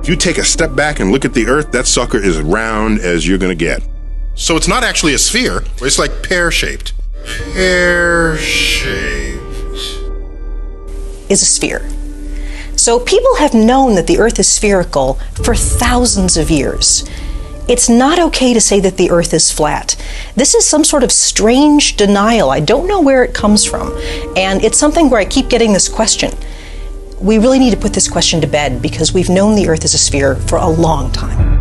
If you take a step back and look at the Earth, that sucker is round as you're going to get. So it's not actually a sphere. It's like pear-shaped. Pear-shaped. Is a sphere. So people have known that the Earth is spherical for thousands of years. It's not okay to say that the Earth is flat. This is some sort of strange denial. I don't know where it comes from. And it's something where I keep getting this question. We really need to put this question to bed because we've known the Earth is a sphere for a long time.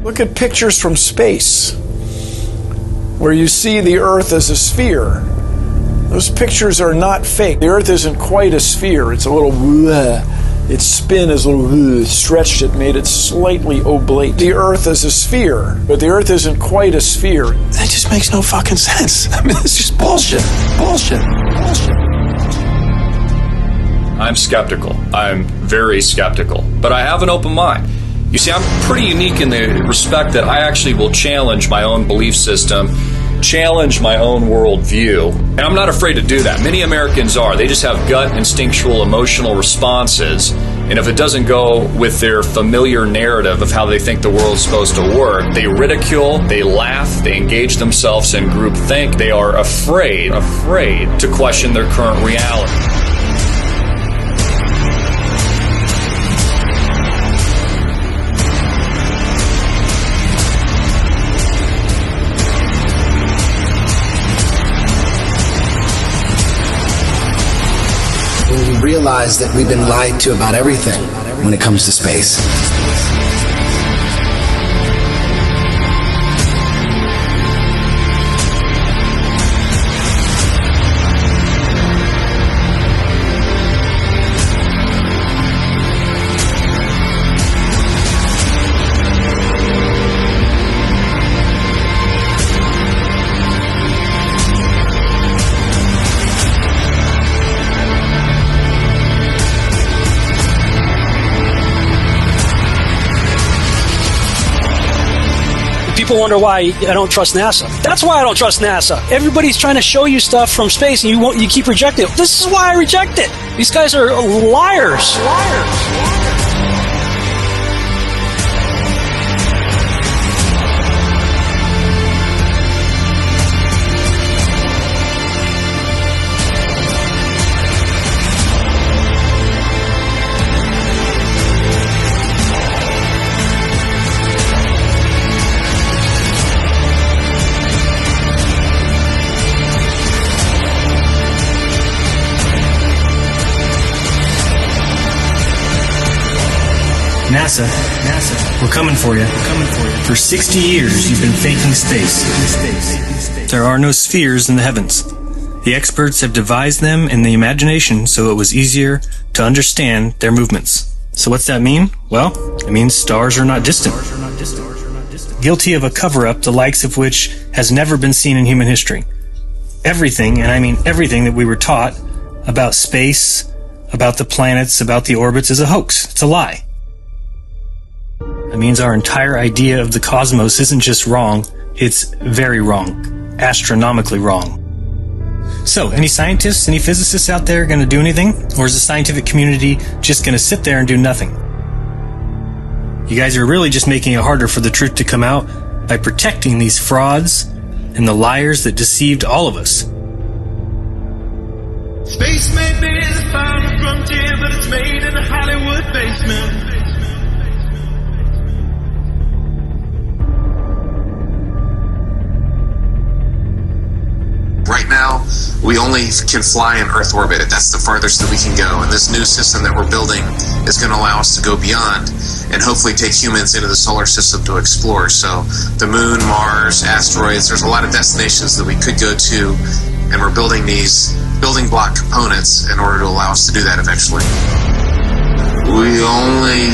Look at pictures from space where you see the Earth as a sphere. Those pictures are not fake. The Earth isn't quite a sphere. It's a little its spin is a little stretched it, made it slightly oblate. The Earth is a sphere, but the Earth isn't quite a sphere. That just makes no fucking sense. I mean, it's just bullshit. Bullshit. Bullshit. I'm skeptical. I'm very skeptical. But I have an open mind. You see, I'm pretty unique in the respect that I actually will challenge my own belief system, challenge my own worldview, and I'm not afraid to do that. Many Americans are. They just have gut, instinctual, emotional responses, and if it doesn't go with their familiar narrative of how they think the world's supposed to work, they ridicule, they laugh, they engage themselves in groupthink. They are afraid to question their current reality. We realize that we've been lied to about everything when it comes to space. People wonder why I don't trust NASA. That's why I don't trust NASA. Everybody's trying to show you stuff from space and you keep rejecting it. This is why I reject it. These guys are liars. NASA, we're coming for you. For 60 years, you've been faking space. There are no spheres in the heavens. The experts have devised them in the imagination so it was easier to understand their movements. So what's that mean? Well, it means stars are not distant. Guilty of a cover-up the likes of which has never been seen in human history. Everything, and I mean everything that we were taught about space, about the planets, about the orbits is a hoax. It's a lie. That means our entire idea of the cosmos isn't just wrong, it's very wrong. Astronomically wrong. So, any scientists, any physicists out there going to do anything? Or is the scientific community just going to sit there and do nothing? You guys are really just making it harder for the truth to come out by protecting these frauds and the liars that deceived all of us. Space may be the final frontier, but it's made in a Hollywood basement. Right now, we only can fly in Earth orbit. That's the farthest that we can go. And this new system that we're building is going to allow us to go beyond and hopefully take humans into the solar system to explore. So the moon, Mars, asteroids, there's a lot of destinations that we could go to, and we're building these building block components in order to allow us to do that eventually. We only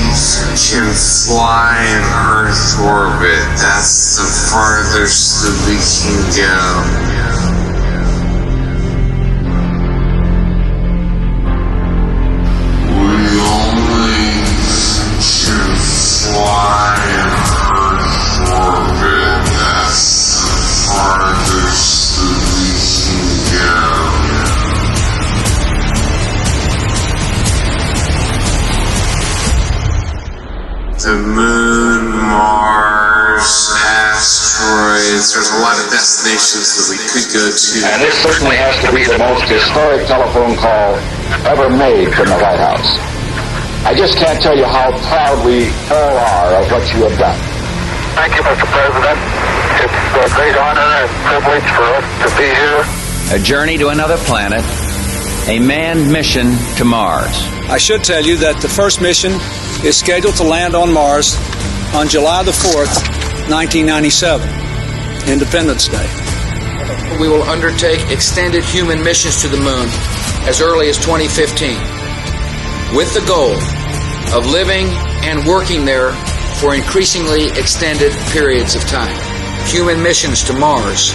can fly in Earth orbit. That's the farthest that we can go. Fly in Earth orbit, that's orbits. There's a lot of destinations that we could go to. And this certainly has to be the most historic telephone call ever made from the White House. I just can't tell you how proud we all are of what you have done. Thank you, Mr. President. It's a great honor and privilege for us to be here. A journey to another planet, a manned mission to Mars. I should tell you that the first mission is scheduled to land on Mars on July the 4th, 1997, Independence Day. We will undertake extended human missions to the moon as early as 2015, with the goal of living and working there for increasingly extended periods of time. Human missions to Mars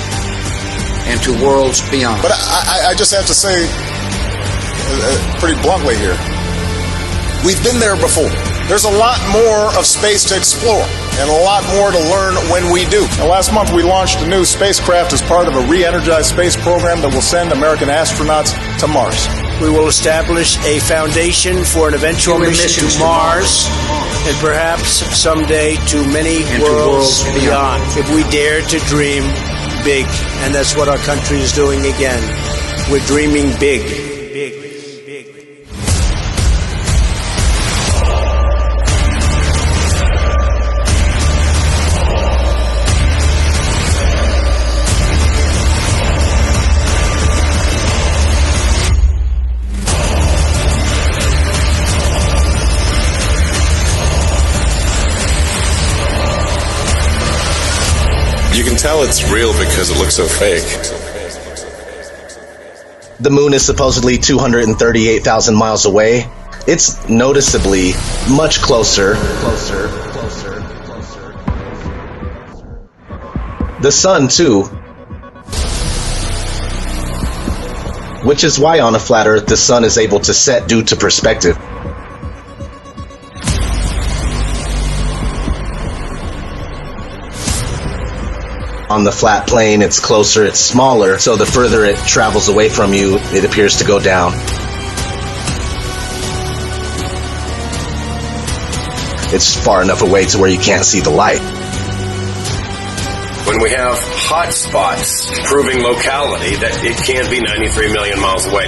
and to worlds beyond. But I just have to say, pretty bluntly here, we've been there before. There's a lot more of space to explore and a lot more to learn when we do. Now, last month we launched a new spacecraft as part of a re-energized space program that will send American astronauts to Mars. We will establish a foundation for an eventual mission to Mars and perhaps someday to many worlds beyond. If we dare to dream big, and that's what our country is doing again. We're dreaming big. You can tell it's real because it looks so fake. The moon is supposedly 238,000 miles away. It's noticeably much closer. The sun, too. Which is why on a flat Earth the sun is able to set due to perspective. On the flat plane, it's closer, it's smaller, so the further it travels away from you, it appears to go down. It's far enough away to where you can't see the light. When we have hot spots proving locality, that it can be 93 million miles away.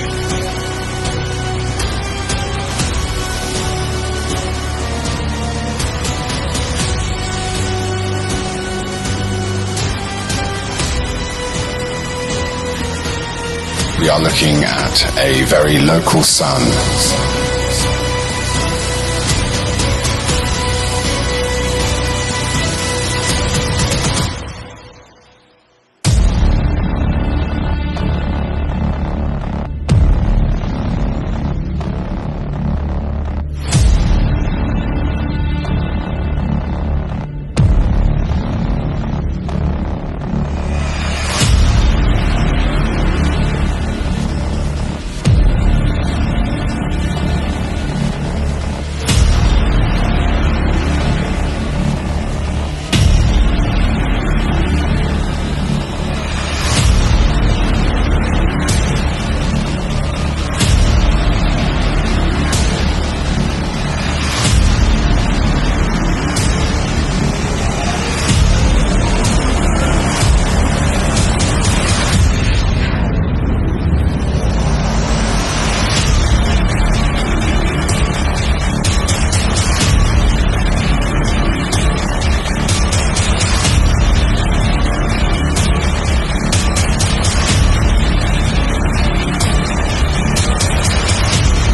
We are looking at a very local sun.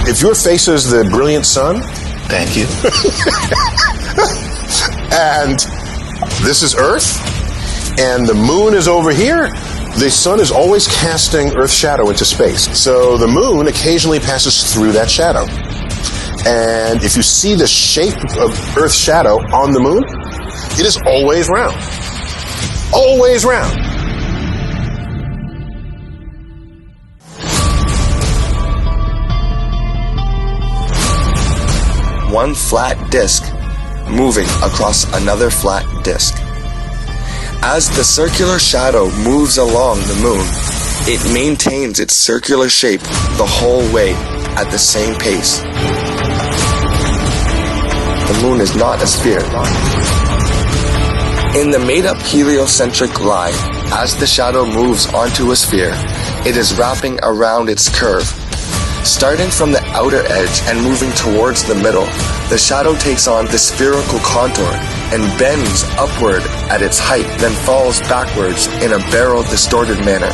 If your face is the brilliant sun, thank you. And this is Earth, and the moon is over here, the sun is always casting Earth's shadow into space. So the moon occasionally passes through that shadow. And if you see the shape of Earth's shadow on the moon, it is always round. Always round. One flat disk moving across another flat disk. As the circular shadow moves along the moon, it maintains its circular shape the whole way at the same pace. The moon is not a sphere. In the made-up heliocentric line, as the shadow moves onto a sphere, it is wrapping around its curve. Starting from the outer edge and moving towards the middle, the shadow takes on the spherical contour and bends upward at its height, then falls backwards in a barrel-distorted manner.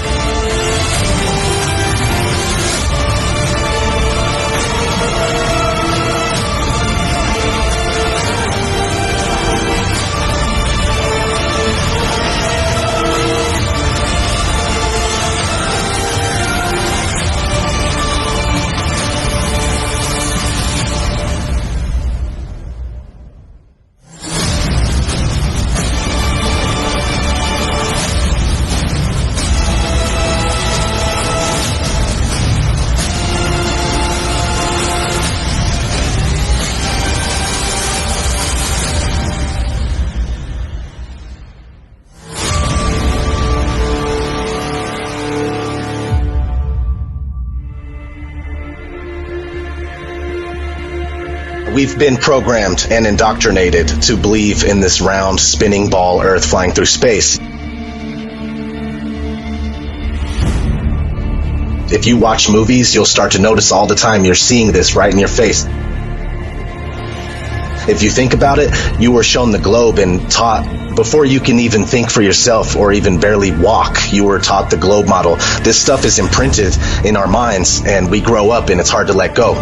We've been programmed and indoctrinated to believe in this round, spinning ball Earth flying through space. If you watch movies, you'll start to notice all the time you're seeing this right in your face. If you think about it, you were shown the globe and taught, before you can even think for yourself or even barely walk, you were taught the globe model. This stuff is imprinted in our minds, and we grow up and it's hard to let go.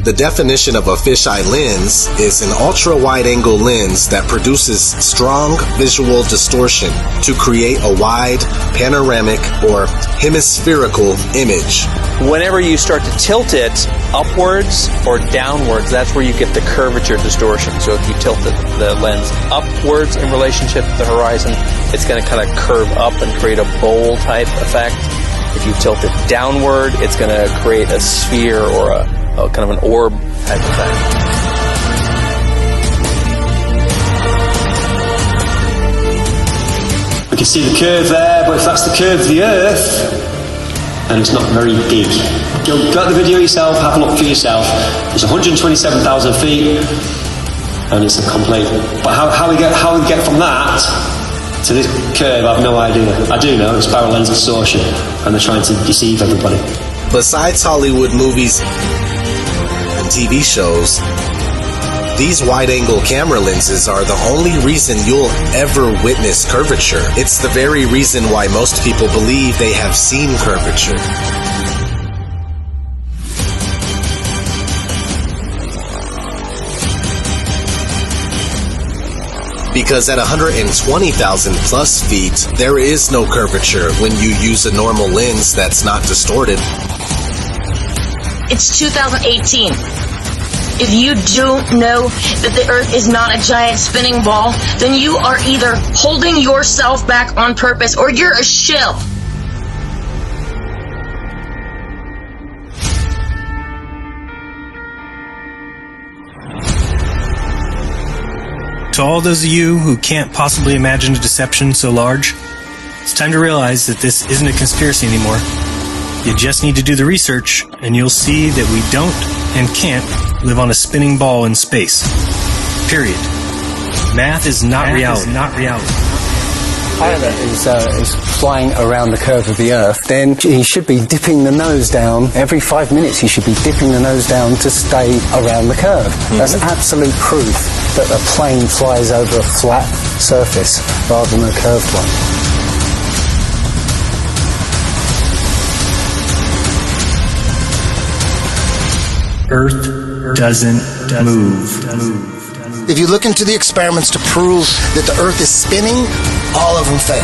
The definition of a fisheye lens is an ultra-wide-angle lens that produces strong visual distortion to create a wide, panoramic, or hemispherical image. Whenever you start to tilt it upwards or downwards, that's where you get the curvature distortion. So if you tilt the lens upwards in relationship to the horizon, it's going to kind of curve up and create a bowl type effect. If you tilt it downward, it's going to create a sphere or a kind of an orb type effect. We can see the curve there, but if that's the curve of the Earth, then it's not very big. Go at the video yourself, have a look for yourself. It's 127,000 feet, and it's a complete. But how we get from that to this curve, I have no idea. I do know it's barrel lens distortion, and they're trying to deceive everybody. Besides Hollywood movies and TV shows, these wide-angle camera lenses are the only reason you'll ever witness curvature. It's the very reason why most people believe they have seen curvature. Because at 120,000 plus feet, there is no curvature when you use a normal lens that's not distorted. It's 2018. If you don't know that the Earth is not a giant spinning ball, then you are either holding yourself back on purpose or you're a shill. To all those of you who can't possibly imagine a deception so large, it's time to realize that this isn't a conspiracy anymore. You just need to do the research, and you'll see that we don't and can't live on a spinning ball in space. Period. Math is not reality. Pilot is flying around the curve of the Earth, then he should be dipping the nose down. Every 5 minutes he should be dipping the nose down to stay around the curve. That's absolute proof that a plane flies over a flat surface rather than a curved one. Earth doesn't move. If you look into the experiments to prove that the Earth is spinning, all of them fail.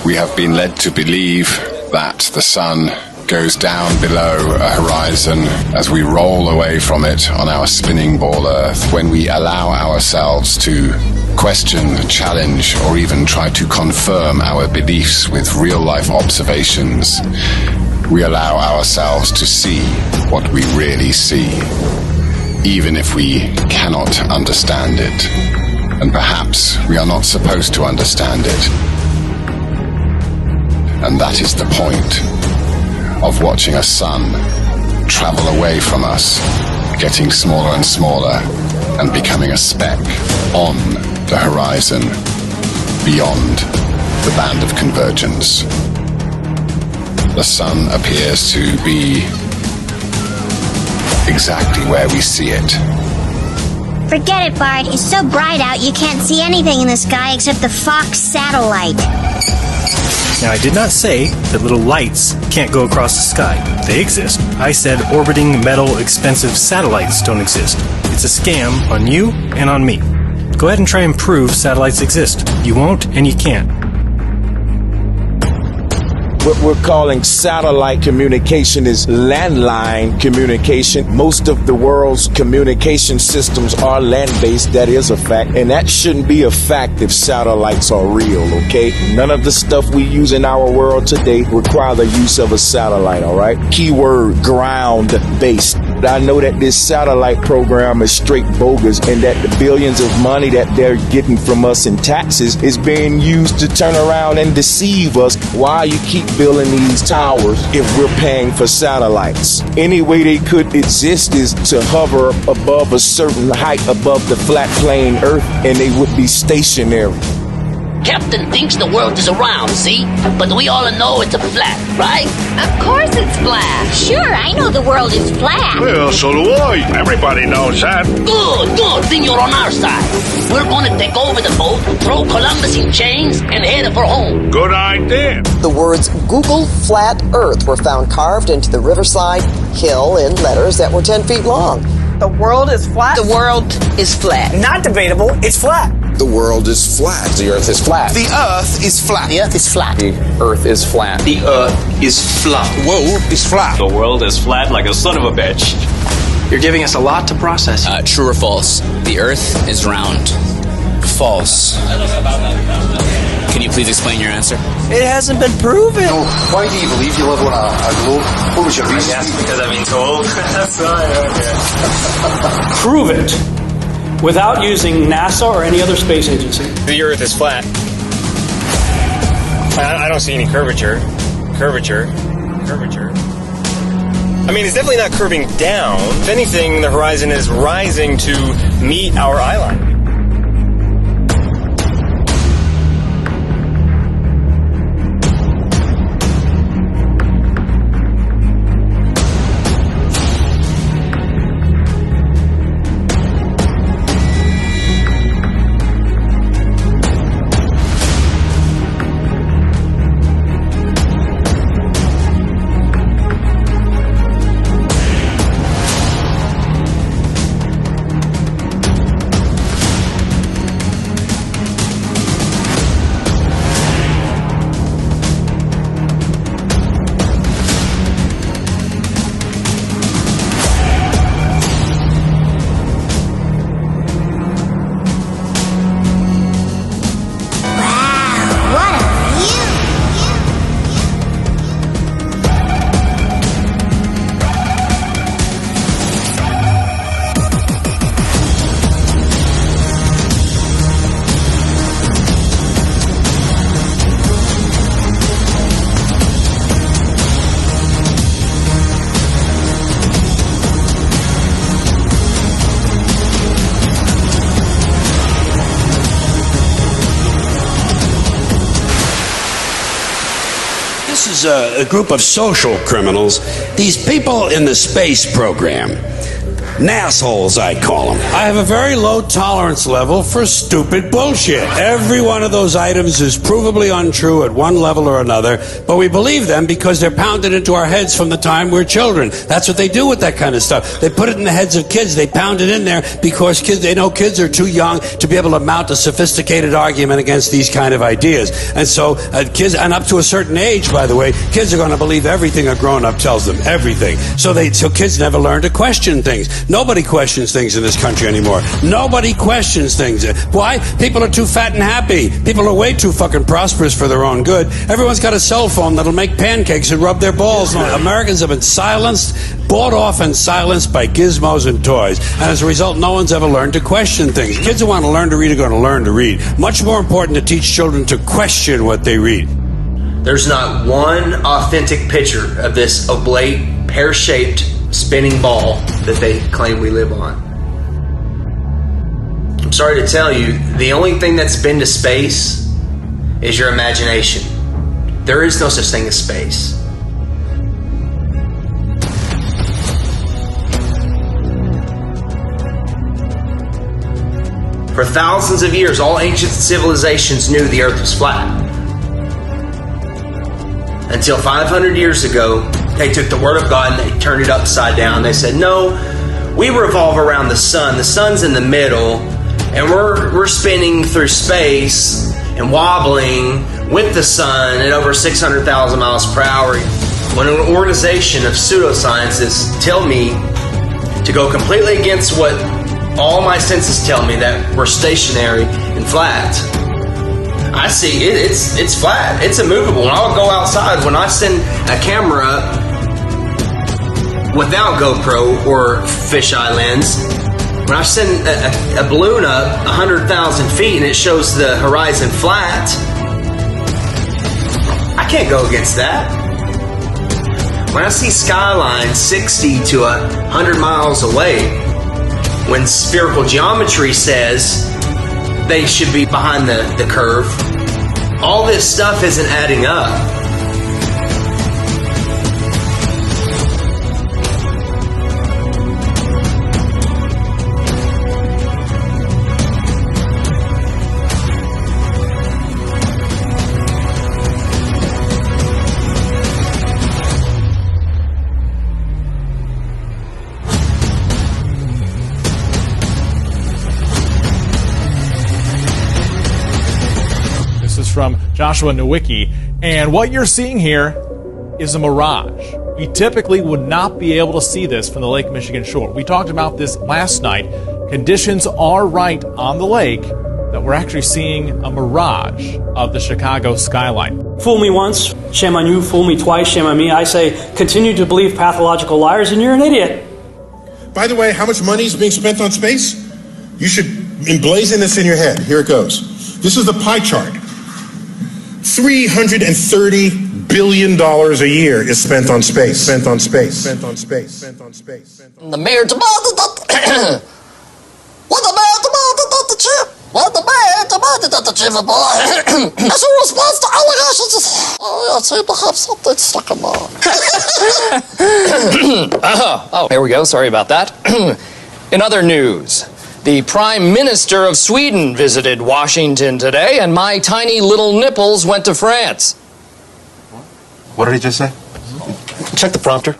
We have been led to believe that the sun goes down below a horizon as we roll away from it on our spinning ball Earth. When we allow ourselves to question, challenge, or even try to confirm our beliefs with real-life observations, we allow ourselves to see what we really see, even if we cannot understand it. And perhaps we are not supposed to understand it. And that is the point of watching a sun travel away from us, getting smaller and smaller, and becoming a speck on the horizon, beyond the band of convergence. The sun appears to be exactly where we see it. Forget it, Bart. It's so bright out you can't see anything in the sky except the Fox satellite. Now, I did not say that little lights can't go across the sky. They exist. I said orbiting metal expensive satellites don't exist. It's a scam on you and on me. Go ahead and try and prove satellites exist. You won't and you can't. What we're calling satellite communication is landline communication. Most of the world's communication systems are land-based. That is a fact. And that shouldn't be a fact if satellites are real, okay? None of the stuff we use in our world today require the use of a satellite, all right? Keyword, ground-based. I know that this satellite program is straight bogus and that the billions of money that they're getting from us in taxes is being used to turn around and deceive us. Why you keep building these towers if we're paying for satellites? Any way they could exist is to hover above a certain height above the flat plane Earth and they would be stationary. Captain thinks the world is around, see? But we all know it's a flat, right? Of course it's flat. Sure, I know the world is flat. Well, so do I. Everybody knows that. Good. Then you're on our side. We're going to take over the boat, throw Columbus in chains, and head for home. Good idea. The words Google Flat Earth were found carved into the riverside hill in letters that were 10 feet long. The world is flat? The world is flat. Not debatable, it's flat. The world is flat. The Earth is flat. The Earth is flat. The Earth is flat. The Earth is flat. The Earth is flat. Whoa, it's flat. The world is flat like a son of a bitch. You're giving us a lot to process. True or false? The Earth is round. False. Can you please explain your answer? It hasn't been proven. No. Why do you believe you live on a globe? What was your reason? Yes, because I've been told. That's right. Prove it without using NASA or any other space agency. The Earth is flat. I don't see any curvature. Curvature. I mean, it's definitely not curving down. If anything, the horizon is rising to meet our eye line. as a group of social criminals, these people in the space program, nassholes, I call them. I have a very low tolerance level for stupid bullshit. Every one of those items is provably untrue at one level or another, but we believe them because they're pounded into our heads from the time we're children. That's what they do with that kind of stuff. They put it in the heads of kids. They pound it in there because they know kids are too young to be able to mount a sophisticated argument against these kind of ideas. And so kids, and up to a certain age, by the way, kids are going to believe everything a grown-up tells them. Everything. So kids never learn to question things. Nobody questions things in this country anymore. Nobody questions things. Why? People are too fat and happy. People are way too fucking prosperous for their own good. Everyone's got a cell phone that'll make pancakes and rub their balls. Americans have been silenced, bought off and silenced by gizmos and toys. And as a result, no one's ever learned to question things. Kids who want to learn to read are going to learn to read. Much more important to teach children to question what they read. There's not one authentic picture of this oblate, pear-shaped spinning ball that they claim we live on. I'm sorry to tell you, the only thing that's been to space is your imagination. There is no such thing as space. For thousands of years, all ancient civilizations knew the earth was flat. Until 500 years ago, they took the word of God and they turned it upside down. They said, no, we revolve around the sun. The sun's in the middle, and we're spinning through space and wobbling with the sun at over 600,000 miles per hour. When an organization of pseudoscientists tell me to go completely against what all my senses tell me, that we're stationary and flat, I see it's flat. It's immovable. When I'll go outside, when I send a camera up without GoPro or fisheye lens, when I send a balloon up 100,000 feet and it shows the horizon flat, I can't go against that. When I see skylines 60 to 100 miles away, when spherical geometry says they should be behind the curve, all this stuff isn't adding up. From Joshua Nowicki, and what you're seeing here is a mirage. We typically would not be able to see this from the Lake Michigan shore. We talked about this last night. Conditions are right on the lake that we're actually seeing a mirage of the Chicago skyline. Fool me once, shame on you. Fool me twice, shame on me. I say, continue to believe pathological liars and you're an idiot. By the way, how much money is being spent on space? You should emblazon this in your head. Here it goes. This is the pie chart. $330 billion a year is spent on space. Spent on space. Spent on space. Spent on space. The mayor demanded that what the mayor demanded that the chip. What the mayor demanded that the chip as a response to allegations. I seem to have something stuck in my. Oh, here we go. Sorry about that. In other news, the Prime Minister of Sweden visited Washington today, and my tiny little nipples went to France. What did he just say? Check the prompter.